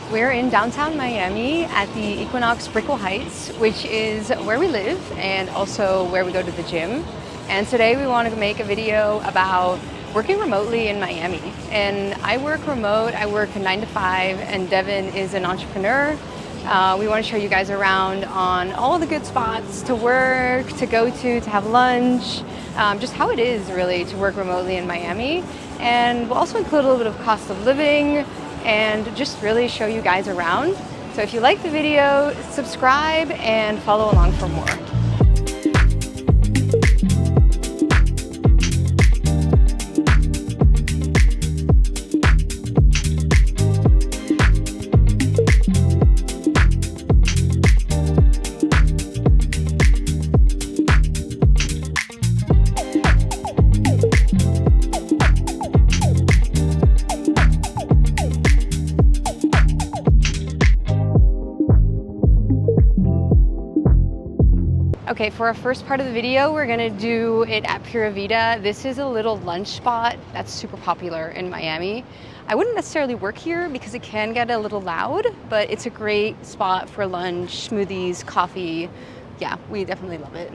We're in downtown Miami at the Equinox Brickell Heights, which is where we live and also where we go to the gym. And today we want to make a video about working remotely in Miami. And I work remote, I work 9 to 5, and Devin is an entrepreneur. We want to show you guys around on all the good spots to work, to go to have lunch, just how it is really to work remotely in Miami. And we'll also include a little bit of cost of living and just really show you guys around. So if you like the video, subscribe and follow along for more. Okay, for our first part of the video, we're gonna do it at Pura Vida. This is a little lunch spot that's super popular in Miami. I wouldn't necessarily work here because it can get a little loud, but it's a great spot for lunch, smoothies, coffee. Yeah, we definitely love it.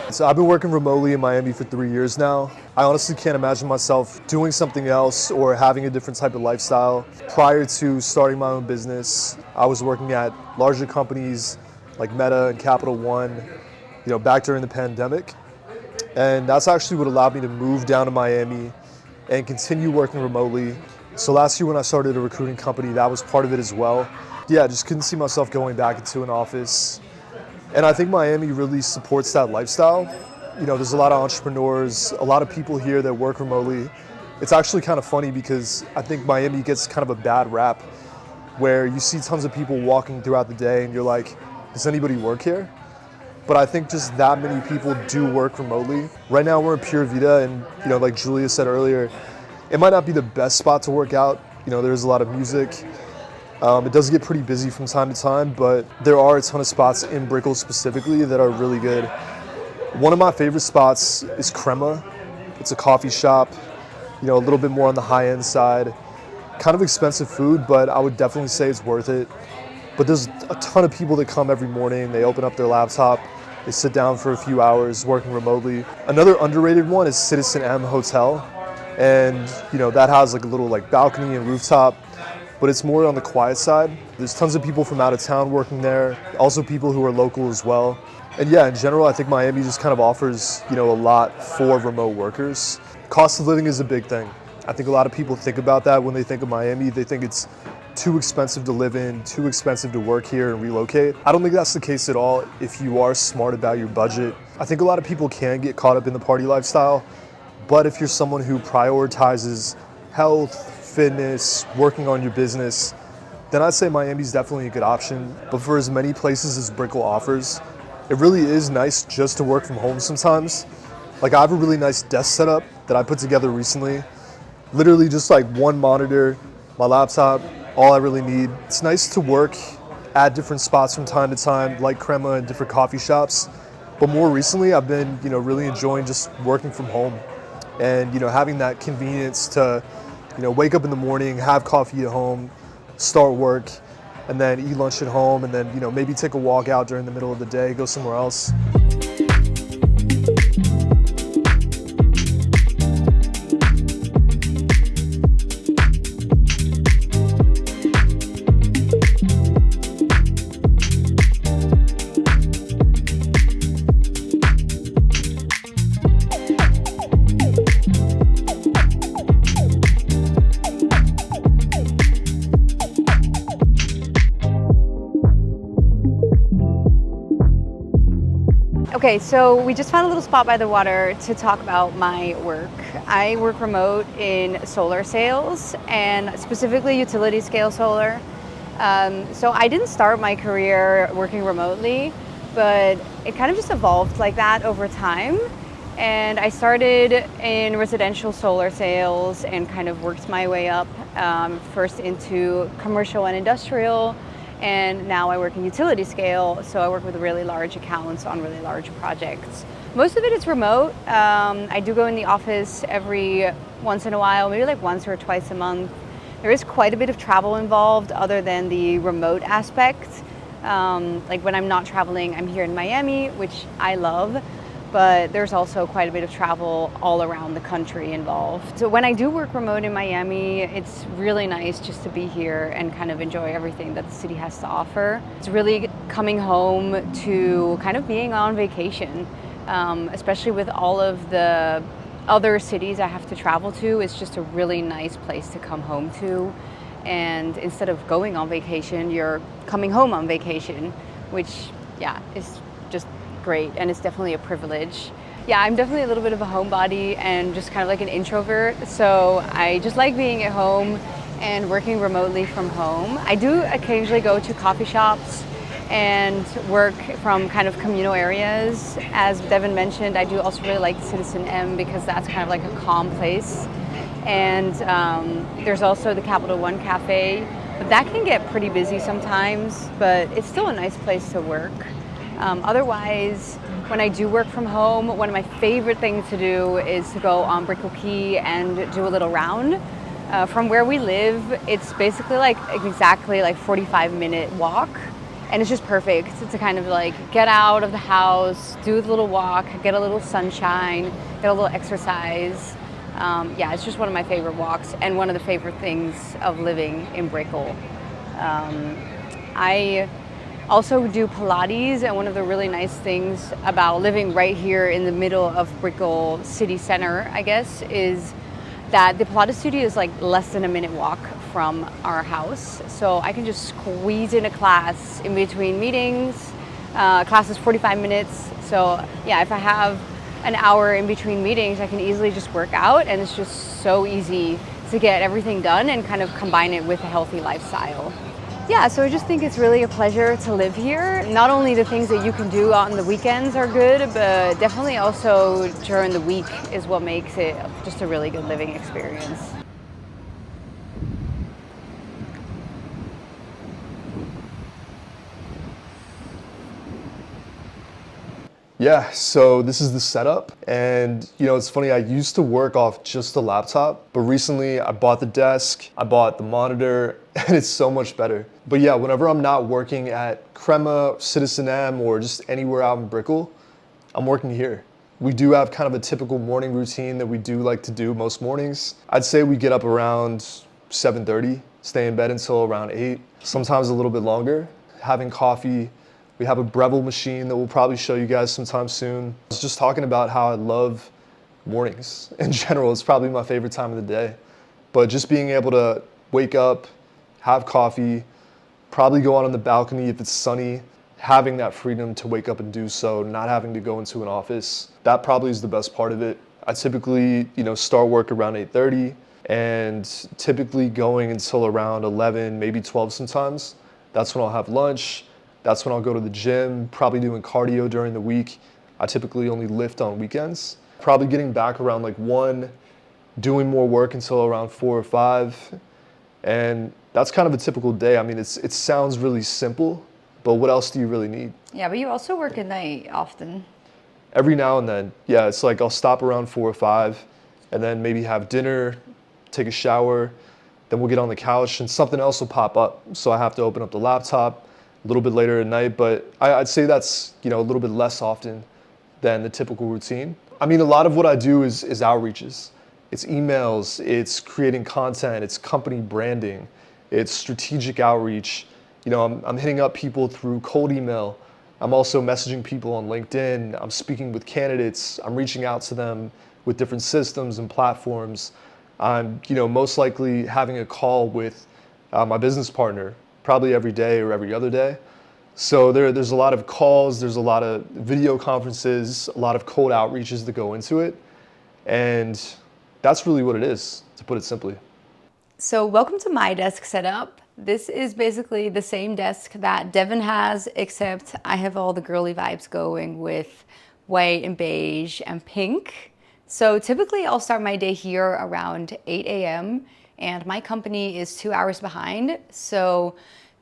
So I've been working remotely in Miami for 3 years now. I honestly can't imagine myself doing something else or having a different type of lifestyle. Prior to starting my own business, I was working at larger companies like Meta and Capital One, back during the pandemic. And that's actually what allowed me to move down to Miami and continue working remotely. So last year when I started a recruiting company, that was part of it as well. Yeah, I just couldn't see myself going back into an office. And I think Miami really supports that lifestyle. There's a lot of entrepreneurs, a lot of people here that work remotely. It's actually kind of funny because I think Miami gets kind of a bad rap where you see tons of people walking throughout the day and you're like, does anybody work here? But I think just that many people do work remotely. Right now we're in Pura Vida and, like Julia said earlier, it might not be the best spot to work out. There's a lot of music. It does get pretty busy from time to time, but there are a ton of spots in Brickell specifically that are really good. One of my favorite spots is Crema. It's a coffee shop, a little bit more on the high-end side. Kind of expensive food, but I would definitely say it's worth it. But there's a ton of people that come every morning. They open up their laptop, they sit down for a few hours working remotely. Another underrated one is CitizenM Hotel. And, that has like a little balcony and rooftop, but it's more on the quiet side. There's tons of people from out of town working there, also people who are local as well. And yeah, in general, I think Miami just kind of offers, a lot for remote workers. Cost of living is a big thing. I think a lot of people think about that when they think of Miami. They think it's too expensive to live in, too expensive to work here and relocate. I don't think that's the case at all if you are smart about your budget. I think a lot of people can get caught up in the party lifestyle, but if you're someone who prioritizes health, fitness, working on your business, then I'd say Miami's definitely a good option. But for as many places as Brickell offers, it really is nice just to work from home sometimes. I have a really nice desk setup that I put together recently. Literally just one monitor, my laptop, all I really need. It's nice to work at different spots from time to time, like Crema and different coffee shops. But more recently, I've been, really enjoying just working from home and, having that convenience to wake up in the morning, have coffee at home, start work, and then eat lunch at home, and then, maybe take a walk out during the middle of the day, go somewhere else. Okay, so we just found a little spot by the water to talk about my work. I work remote in solar sales and specifically utility scale solar. So I didn't start my career working remotely, but it kind of just evolved like that over time. And I started in residential solar sales and kind of worked my way up first into commercial and industrial, and now I work in utility scale, so I work with really large accounts on really large projects. Most of it is remote. I do go in the office every once in a while, maybe like once or twice a month. There is quite a bit of travel involved other than the remote aspect. Like when I'm not traveling, I'm here in Miami, which I love, but there's also quite a bit of travel all around the country involved. So when I do work remote in Miami, it's really nice just to be here and kind of enjoy everything that the city has to offer. It's really coming home to kind of being on vacation, especially with all of the other cities I have to travel to. It's just a really nice place to come home to. And instead of going on vacation, you're coming home on vacation, which, yeah, is just great, and it's definitely a privilege. Yeah, I'm definitely a little bit of a homebody and just kind of like an introvert, so I just like being at home and working remotely from home. I do occasionally go to coffee shops and work from kind of communal areas. As Devin mentioned, I do also really like CitizenM because that's kind of like a calm place. And there's also the Capital One Café, but that can get pretty busy sometimes, but it's still a nice place to work. Otherwise, when I do work from home, one of my favorite things to do is to go on Brickell Key and do a little round. From where we live, it's basically like exactly like 45-minute walk, and it's just perfect to kind of like get out of the house, do the little walk, get a little sunshine, get a little exercise. Yeah, it's just one of my favorite walks and one of the favorite things of living in Brickell. I also do Pilates, and one of the really nice things about living right here in the middle of Brickell city center, I guess, is that the Pilates studio is like less than a minute walk from our house. So I can just squeeze in a class in between meetings. Class is 45 minutes. So yeah, if I have an hour in between meetings, I can easily just work out, and it's just so easy to get everything done and kind of combine it with a healthy lifestyle. Yeah, so I just think it's really a pleasure to live here. Not only the things that you can do on the weekends are good, but definitely also during the week is what makes it just a really good living experience. Yeah, so this is the setup, and it's funny, I used to work off just the laptop, but recently I bought the desk, I bought the monitor, and it's so much better. But yeah, whenever I'm not working at Crema, CitizenM, or just anywhere out in Brickell, I'm working here. We do have kind of a typical morning routine that we do like to do most mornings. I'd say we get up around 7:30, stay in bed until around 8, sometimes a little bit longer, having coffee. We have a Breville machine that we'll probably show you guys sometime soon. I was just talking about how I love mornings in general. It's probably my favorite time of the day. But just being able to wake up, have coffee, probably go out on the balcony if it's sunny, having that freedom to wake up and do so, not having to go into an office, that probably is the best part of it. I typically, start work around 8:30 and typically going until around 11, maybe 12 sometimes. That's when I'll have lunch. That's when I'll go to the gym, probably doing cardio during the week. I typically only lift on weekends. Probably getting back around like 1, doing more work until around 4 or 5. And that's kind of a typical day. I mean, it sounds really simple, but what else do you really need? Yeah, but you also work at night often. Every now and then, yeah, it's like I'll stop around 4 or 5 and then maybe have dinner, take a shower, then we'll get on the couch and something else will pop up. So I have to open up the laptop a little bit later at night, but I'd say that's a little bit less often than the typical routine. I mean, a lot of what I do is outreaches. It's emails, it's creating content, it's company branding, it's strategic outreach. I'm hitting up people through cold email. I'm also messaging people on LinkedIn. I'm speaking with candidates. I'm reaching out to them with different systems and platforms. I'm, most likely having a call with my business partner probably every day or every other day. So there's a lot of calls, there's a lot of video conferences, a lot of cold outreaches that go into it. And that's really what it is, to put it simply. So welcome to my desk setup. This is basically the same desk that Devin has, except I have all the girly vibes going with white and beige and pink. So typically I'll start my day here around 8 a.m. and my company is 2 hours behind. So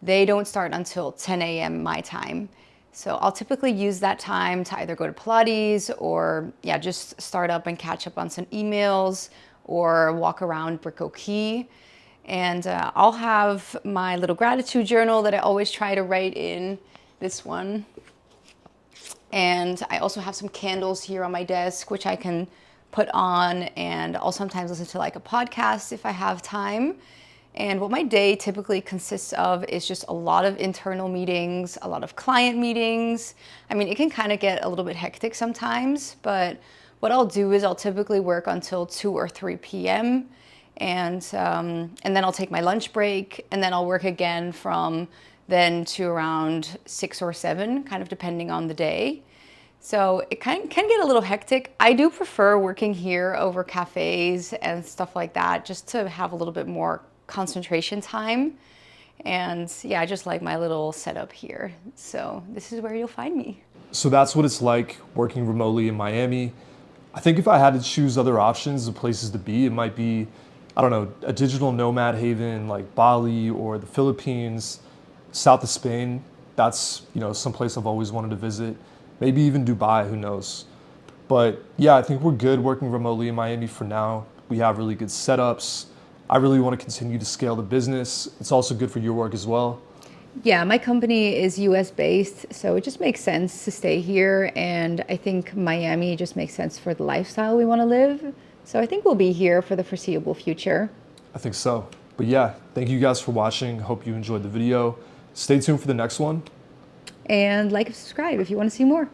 they don't start until 10 a.m. my time. So I'll typically use that time to either go to Pilates or just start up and catch up on some emails or walk around Brickell Key. And I'll have my little gratitude journal that I always try to write in, this one. And I also have some candles here on my desk, which I can put on, and I'll sometimes listen to like a podcast if I have time. And what my day typically consists of is just a lot of internal meetings, a lot of client meetings. I mean, it can kind of get a little bit hectic sometimes, but what I'll do is I'll typically work until 2 or 3 p.m. And then I'll take my lunch break, and then I'll work again from then to around 6 or 7, kind of depending on the day. So it can get a little hectic. I do prefer working here over cafes and stuff like that, just to have a little bit more concentration time. And I just like my little setup here. So this is where you'll find me. So that's what it's like working remotely in Miami. I think if I had to choose other options of places to be, it might be, I don't know, a digital nomad haven like Bali or the Philippines, south of Spain. That's, some place I've always wanted to visit. Maybe even Dubai, who knows. But I think we're good working remotely in Miami for now. We have really good setups. I really want to continue to scale the business. It's also good for your work as well. Yeah, my company is US based, so it just makes sense to stay here. And I think Miami just makes sense for the lifestyle we want to live. So I think we'll be here for the foreseeable future. I think so. But thank you guys for watching. Hope you enjoyed the video. Stay tuned for the next one. And like and subscribe if you want to see more.